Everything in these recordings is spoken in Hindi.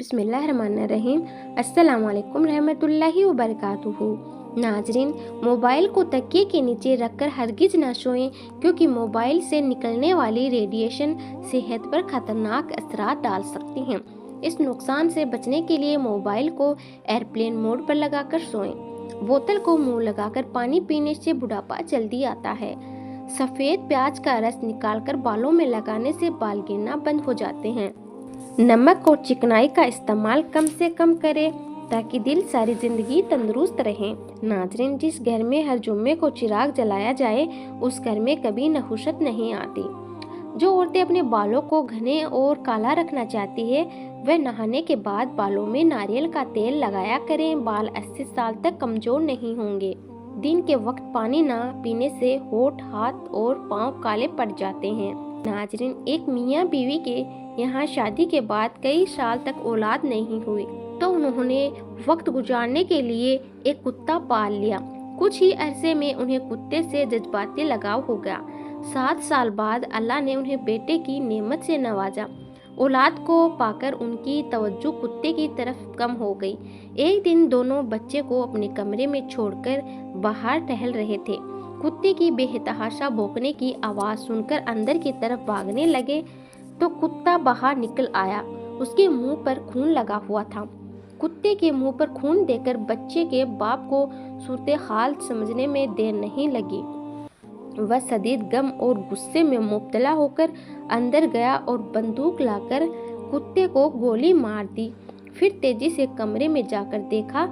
बिस्मिल्लाहिर्रहमानिर्रहीम। अस्सलामु अलैकुम रहमतुल्लाहि व बरकातुहू। नाजरीन, मोबाइल को तकिए के नीचे रखकर हरगिज़ ना सोएं, क्योंकि मोबाइल से निकलने वाली रेडिएशन सेहत पर खतरनाक असरात डाल सकती हैं। इस नुकसान से बचने के लिए मोबाइल को एयरप्लेन मोड पर लगाकर सोएं। बोतल को मुंह लगाकर पानी पीने से बुढ़ापा जल्दी आता है। सफ़ेद प्याज का रस निकालकर बालों में लगाने से बाल गिरना बंद हो जाते हैं। नमक और चिकनाई का इस्तेमाल कम से कम करें, ताकि दिल सारी जिंदगी तंदुरुस्त रहे। नाजरीन, जिस घर में हर जुम्मे को चिराग जलाया जाए, उस घर में कभी नहुशत नहीं आती। जो औरतें अपने बालों को घने और काला रखना चाहती है, वह नहाने के बाद बालों में नारियल का तेल लगाया करें। बाल 80 साल तक कमजोर नहीं होंगे। दिन के वक्त पानी ना पीने से होठ, हाथ और पाँव काले पड़ जाते हैं। नाजरीन, एक मियाँ बीवी के यहाँ शादी के बाद कई साल तक औलाद नहीं हुई, तो उन्होंने वक्त गुजारने के लिए एक कुत्ता पाल लिया। कुछ ही अरसे में उन्हें कुत्ते से जज्बाती लगाव हो गया। 7 साल बाद अल्लाह ने उन्हें बेटे की नेमत से नवाजा। औलाद को पाकर उनकी तवज्जो कुत्ते की तरफ कम हो गई। एक दिन दोनों बच्चे को अपने कमरे में छोड़कर बाहर टहल रहे थे। कुत्ते की बेतहाशा भौंकने की आवाज़ सुनकर अंदर की तरफ भागने लगे, तो कुत्ता बाहर निकल आया। उसके मुंह पर खून लगा हुआ था। कुत्ते के मुंह पर खून देखकर बच्चे के बाप को सूरत हाल समझने में देर नहीं लगी। वह शदीद गम और गुस्से में मुब्तला होकर अंदर गया और बंदूक लाकर कुत्ते को गोली मार दी। फिर तेजी से कमरे में जाकर देखा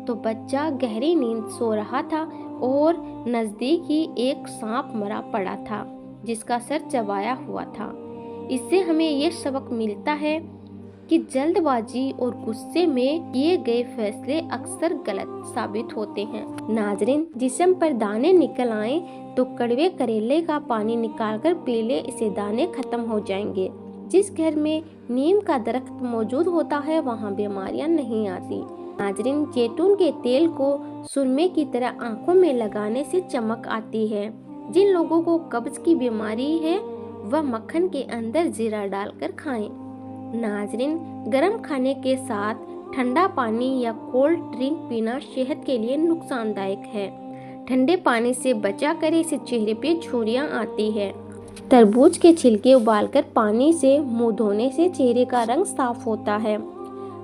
तो बच्चा गहरी नींद सो रहा था और नजदीक ही एक सांप मरा पड़ा था, जिसका सर चबाया हुआ था। इससे हमें ये सबक मिलता है कि जल्दबाजी और गुस्से में किए गए फैसले अक्सर गलत साबित होते हैं। नाजरीन, जिस्म पर दाने निकल आए तो कड़वे करेले का पानी निकालकर पी ले, इससे दाने खत्म हो जाएंगे। जिस घर में नीम का दरख्त मौजूद होता है, वहाँ बीमारियाँ नहीं आती। नाजरीन, जैतून के तेल को सुरमे की तरह आंखों में लगाने से चमक आती है। जिन लोगों को कब्ज की बीमारी है, वह मक्खन के अंदर जीरा डालकर खाएं। नाजरीन, गर्म खाने के साथ ठंडा पानी या कोल्ड ड्रिंक पीना सेहत के लिए नुकसानदायक है। ठंडे पानी से बचा करें, इससे चेहरे पे झुर्रियाँ आती है। तरबूज के छिलके उबालकर पानी से मुंह धोने से चेहरे का रंग साफ होता है।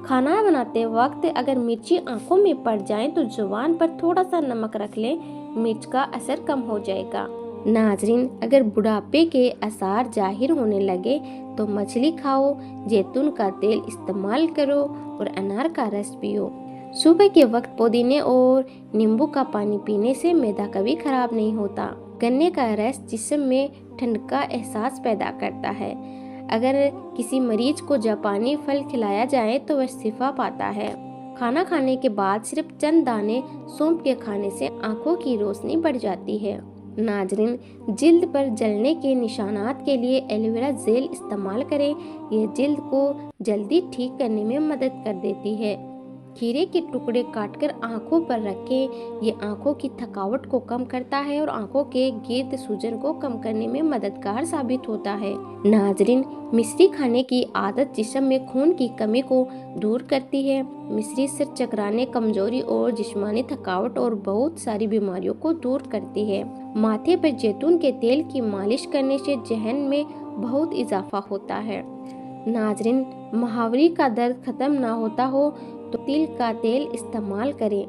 खाना बनाते वक्त अगर मिर्ची आंखों में पड़ जाए तो जुबान पर थोड़ा सा नमक रख लें, मिर्च का असर कम हो जाएगा। नाजरीन, अगर बुढ़ापे के आसार जाहिर होने लगे तो मछली खाओ, जैतून का तेल इस्तेमाल करो और अनार का रस पियो। सुबह के वक्त पुदीने और नींबू का पानी पीने से मैदा कभी खराब नहीं होता। गन्ने का रस जिस्म में ठंड का एहसास पैदा करता है। अगर किसी मरीज को जापानी फल खिलाया जाए तो वह शिफा पाता है। खाना खाने के बाद सिर्फ चंद दाने सौंफ के खाने से आंखों की रोशनी बढ़ जाती है। नाजरीन, जिल्द पर जलने के निशानात के लिए एलोवेरा जेल इस्तेमाल करें। यह जिल्द को जल्दी ठीक करने में मदद कर देती है। खीरे के टुकड़े काटकर आंखों पर रखें। ये आंखों की थकावट को कम करता है और आंखों के गिर्द सूजन को कम करने में मददगार साबित होता है। नाजरीन, मिश्री खाने की आदत जिस्म में खून की कमी को दूर करती है। मिश्री सिर चकराने, कमजोरी और जिस्मानी थकावट और बहुत सारी बीमारियों को दूर करती है। माथे पर जैतून के तेल की मालिश करने से जहन में बहुत इजाफा होता है। नाजरीन, मुहावरी का दर्द खत्म ना होता हो तो तिल का तेल इस्तेमाल करें।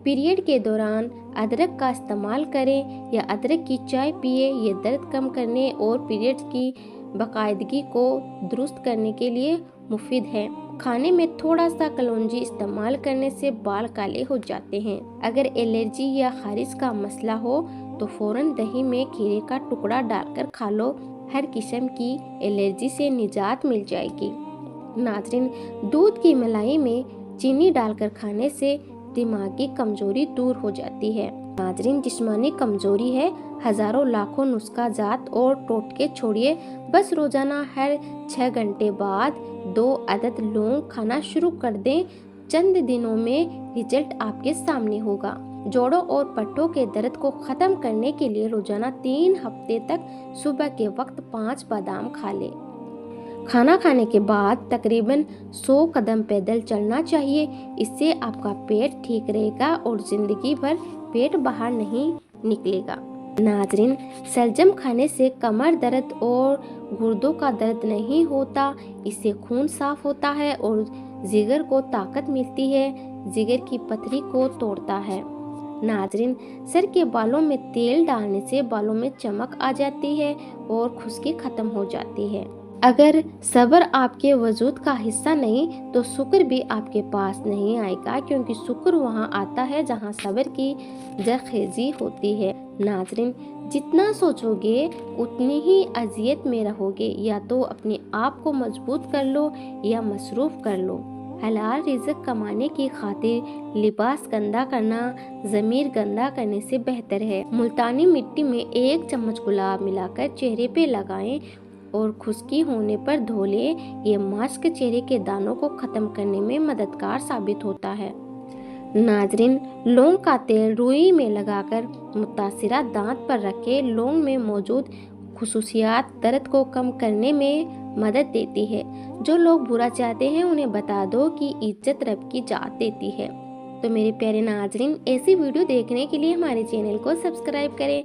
पीरियड के दौरान अदरक का इस्तेमाल करें या अदरक की चाय पिए। ये दर्द कम करने और पीरियड्स की बाकायदगी को दुरुस्त करने के लिए मुफीद है। खाने में थोड़ा सा कलौंजी इस्तेमाल करने से बाल काले हो जाते हैं। अगर एलर्जी या खारिश का मसला हो तो फौरन दही में खीरे का टुकड़ा डालकर खा लो। हर किस्म की एलर्जी से निजात मिल जाएगी। नाजरीन, दूध की मलाई में चीनी डालकर खाने से दिमागी कमजोरी दूर हो जाती है। नाजरीन, जिस्मानी कमजोरी है, हजारों लाखों नुस्खा जात और टोटके छोड़िए, बस रोजाना हर 6 घंटे बाद 2 अदद लौंग खाना शुरू कर दें। चंद दिनों में रिजल्ट आपके सामने होगा। जोड़ों और पट्टों के दर्द को खत्म करने के लिए रोजाना 3 हफ्ते तक सुबह के वक्त 5 बादाम खा लें। खाना खाने के बाद तकरीबन 100 कदम पैदल चलना चाहिए। इससे आपका पेट ठीक रहेगा और ज़िंदगी भर पेट बाहर नहीं निकलेगा। नाज़रीन, शलजम खाने से कमर दर्द और गुर्दों का दर्द नहीं होता। इससे खून साफ होता है और जिगर को ताकत मिलती है, जिगर की पथरी को तोड़ता है। नाज़रीन, सर के बालों में तेल डालने से बालों में चमक आ जाती है और खुश्की खत्म हो जाती है। अगर सब्र आपके वजूद का हिस्सा नहीं तो शुक्र भी आपके पास नहीं आएगा, क्योंकि शुक्र वहाँ आता है जहाँ सब्र की जखेज़ी होती है। नाज़रीन, जितना सोचोगे उतनी ही अजियत में रहोगे। या तो अपने आप को मजबूत कर लो या मसरूफ़ कर लो। हलाल रिज़्क कमाने की खातिर लिबास गंदा करना ज़मीर गंदा करने से बेहतर है। मुल्तानी मिट्टी में 1 चम्मच गुलाब मिलाकर चेहरे पे लगाएं और खुश्की होने पर धो लें। ये मास्क चेहरे के दानों को ख़त्म करने में मददगार साबित होता है। नाज़रीन, लौंग का तेल रुई में लगाकर मुतासिरा दांत पर रखें। लौंग में मौजूद खुसूसियात दर्द को कम करने में मदद देती है। जो लोग बुरा चाहते हैं उन्हें बता दो कि इज्जत रब की जात देती है। तो मेरे प्यारे नाज़रीन, ऐसी वीडियो देखने के लिए हमारे चैनल को सब्सक्राइब करें।